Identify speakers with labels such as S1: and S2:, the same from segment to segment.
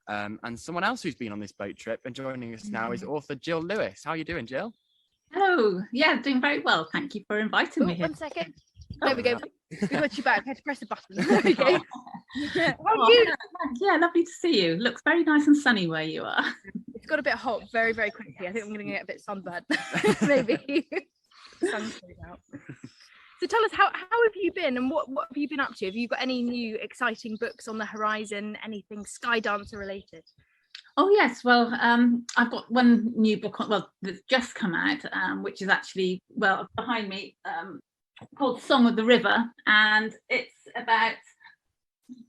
S1: And someone else who's been on this boat trip and joining us now is author Jill Lewis. How are you doing, Jill?
S2: Oh, yeah, doing very well. Thank you for inviting me here.
S3: 1 second. There we go. We got you back. I had to press the button. There we go. How are you?
S2: Yeah, lovely to see you. Looks very nice and sunny where you are.
S3: It's got a bit hot very, very quickly. I think I'm going to get a bit sunburned. Maybe. The sun's coming out. So tell us, how have you been, and what have you been up to? Have you got any new exciting books on the horizon? Anything Skydancer related?
S2: Oh yes, well, I've got one new book that's just come out, which is actually behind me, called Song of the River, and it's about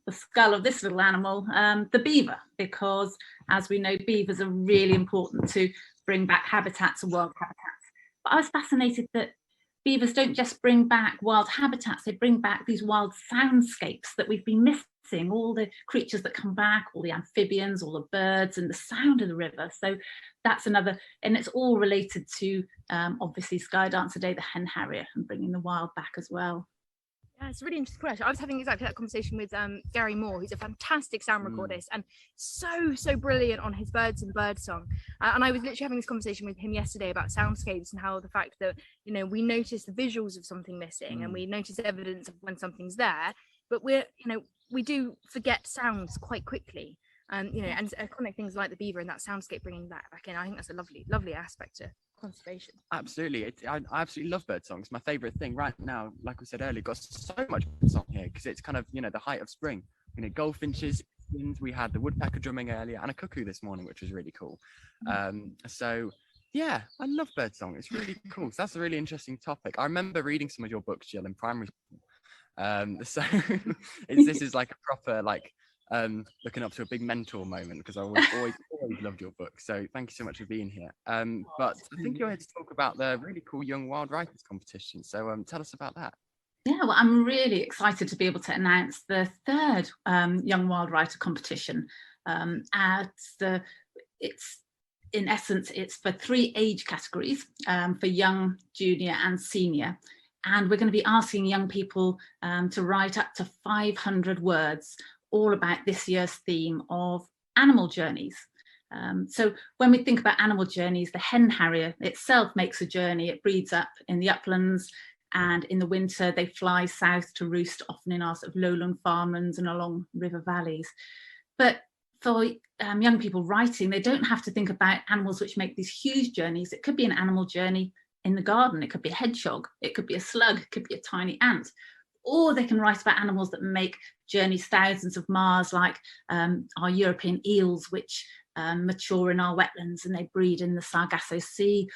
S2: the skull of this little animal, the beaver, because as we know, beavers are really important to bring back habitats and wild habitats. But I was fascinated that beavers don't just bring back wild habitats, they bring back these wild soundscapes that we've been missing, all the creatures that come back, all the amphibians, all the birds, and the sound of the river. So that's another, and it's all related to obviously Skydancer Day, the hen harrier, and bringing the wild back as well.
S3: Yeah, it's a really interesting question. I was having exactly that conversation with Gary Moore, who's a fantastic sound recordist and so brilliant on his birds and bird song. And I was literally having this conversation with him yesterday about soundscapes and how the fact that, you know, we notice the visuals of something missing and we notice evidence of when something's there, but we do forget sounds quite quickly. And iconic things like the beaver and that soundscape bringing that back in, I think that's a lovely aspect to conservation.
S1: Absolutely. I absolutely love bird songs. My favorite thing right now, like we said earlier, got so much bird song here because it's kind of, you know, the height of spring. You know, goldfinches, we had the woodpecker drumming earlier and a cuckoo this morning, which was really cool. So yeah, I love bird song. It's really cool. So that's a really interesting topic. I remember reading some of your books, Jill, in primary school. So this is like a proper looking up to a big mentor moment, because I always loved your book. So thank you so much for being here. But I think you're here to talk about the really cool Young Wild Writers competition. So tell us about that.
S2: Yeah, well, I'm really excited to be able to announce the third Young Wild Writer competition. It's for 3 age categories, for young, junior and senior. And we're going to be asking young people to write up to 500 words all about this year's theme of animal journeys. So when we think about animal journeys, the hen harrier itself makes a journey. It breeds up in the uplands, and in the winter they fly south to roost, often in our sort of lowland farmlands and along river valleys. But for young people writing, they don't have to think about animals which make these huge journeys. It could be an animal journey in the garden, it could be a hedgehog, it could be a slug, it could be a tiny ant. Or they can write about animals that make journeys thousands of miles, like our European eels, which mature in our wetlands and they breed in the Sargasso Sea,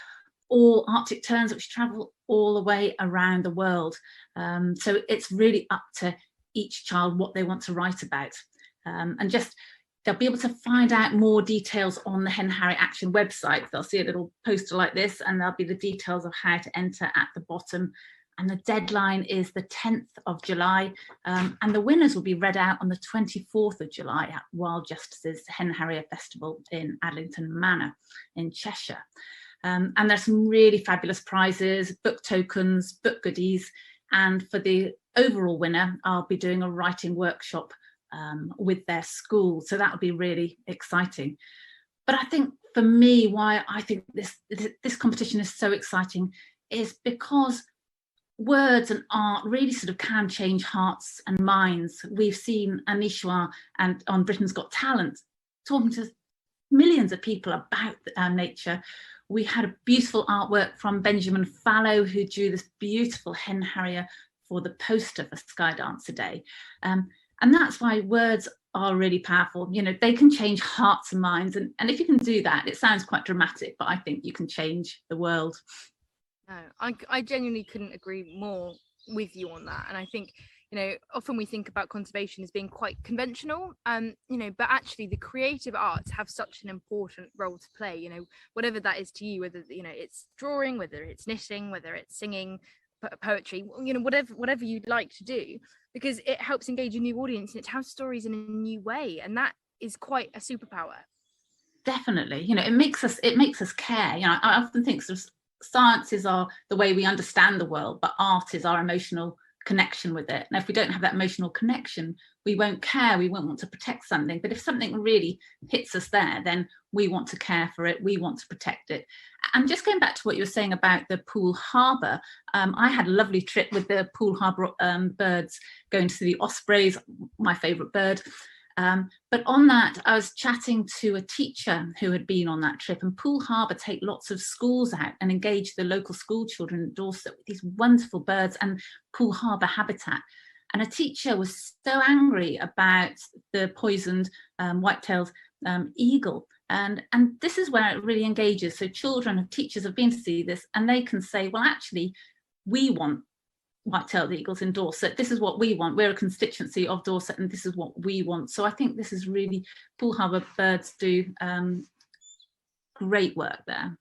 S2: or Arctic terns, which travel all the way around the world. So it's really up to each child what they want to write about. And just they'll be able to find out more details on the Hen Harrier Action website. They'll see a little poster like this, and there'll be the details of how to enter at the bottom. And the deadline is the 10th of July. And the winners will be read out on the 24th of July at Wild Justice's Hen Harrier Festival in Adlington Manor in Cheshire. And there's some really fabulous prizes, book tokens, book goodies. And for the overall winner, I'll be doing a writing workshop with their school. So that'll be really exciting. But I think for me, why I think this competition is so exciting is because words and art really sort of can change hearts and minds. We've seen Anishwa and on Britain's Got Talent talking to millions of people about nature. We had a beautiful artwork from Benjamin Fallow, who drew this beautiful hen harrier for the poster for Skydancer Day. And that's why words are really powerful. You know, they can change hearts and minds. And if you can do that, it sounds quite dramatic, but I think you can change the world.
S3: No, I genuinely couldn't agree more with you on that. And I think, you know, often we think about conservation as being quite conventional, you know, but actually the creative arts have such an important role to play, you know, whatever that is to you, whether, you know, it's drawing, whether it's knitting, whether it's singing, poetry, you know, whatever you'd like to do, because it helps engage a new audience and it tells stories in a new way. And that is quite a superpower.
S2: Definitely. You know, it makes us care. You know, I often think sort of sciences are the way we understand the world, but art is our emotional connection with it. And if we don't have that emotional connection, we won't care, we won't want to protect something. But if something really hits us there, then we want to care for it, we want to protect it. And just going back to what you were saying about the Poole Harbour, I had a lovely trip with the Poole Harbour birds, going to see the ospreys, my favourite bird. But on that, I was chatting to a teacher who had been on that trip, and Poole Harbour take lots of schools out and engage the local school children in Dorset with these wonderful birds and Poole Harbour habitat. And a teacher was so angry about the poisoned white-tailed eagle. And this is where it really engages. So teachers have been to see this, and they can say, well, actually, we want white-tailed eagles in Dorset. This is what we want. We're a constituency of Dorset, and this is what we want. So I think this is really, Poole Harbour birds do great work there.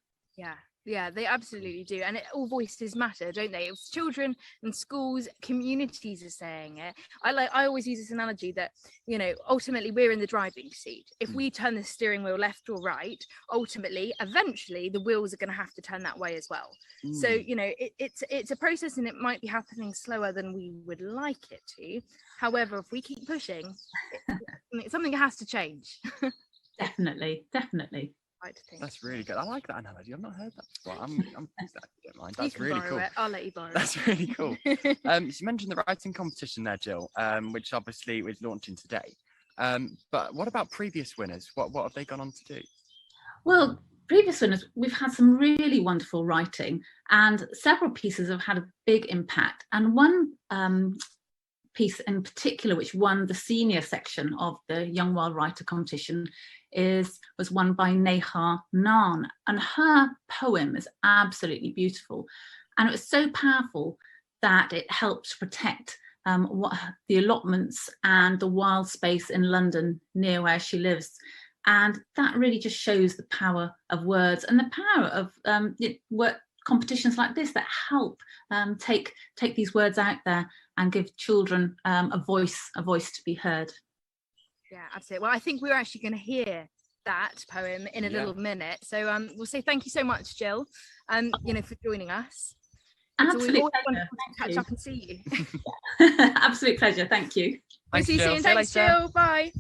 S3: Yeah, they absolutely do. And all voices matter, don't they? It's children and schools, communities are saying it. I always use this analogy that, you know, ultimately we're in the driving seat. If we turn the steering wheel left or right, ultimately, eventually the wheels are going to have to turn that way as well. So, you know, it's a process, and it might be happening slower than we would like it to. However, if we keep pushing, something has to change.
S2: Definitely.
S1: That's really good. I like that analogy. I've not heard that before. I'm pleased that you don't mind. That's
S3: you can
S1: really
S3: borrow
S1: cool.
S3: it. I'll let you borrow
S1: That's really cool. You mentioned the writing competition there, Jill, which obviously was launching today. But what about previous winners? What have they gone on to do?
S2: Well, previous winners, we've had some really wonderful writing, and several pieces have had a big impact. And one piece in particular, which won the senior section of the Young Wild Writer competition, was won by Neha Naan, and her poem is absolutely beautiful, and it was so powerful that it helped protect the allotments and the wild space in London near where she lives. And that really just shows the power of words and the power of competitions like this that help take these words out there and give children a voice to be heard.
S3: Yeah, absolutely. Well, I think we're actually going to hear that poem in a little minute. So we'll say thank you so much, Jill, you know, for joining us.
S2: Absolute
S3: pleasure.
S2: Wonderful
S3: to catch up and see you.
S2: Absolute pleasure. Thank you.
S3: We'll see you soon. Thanks, Jill. Bye.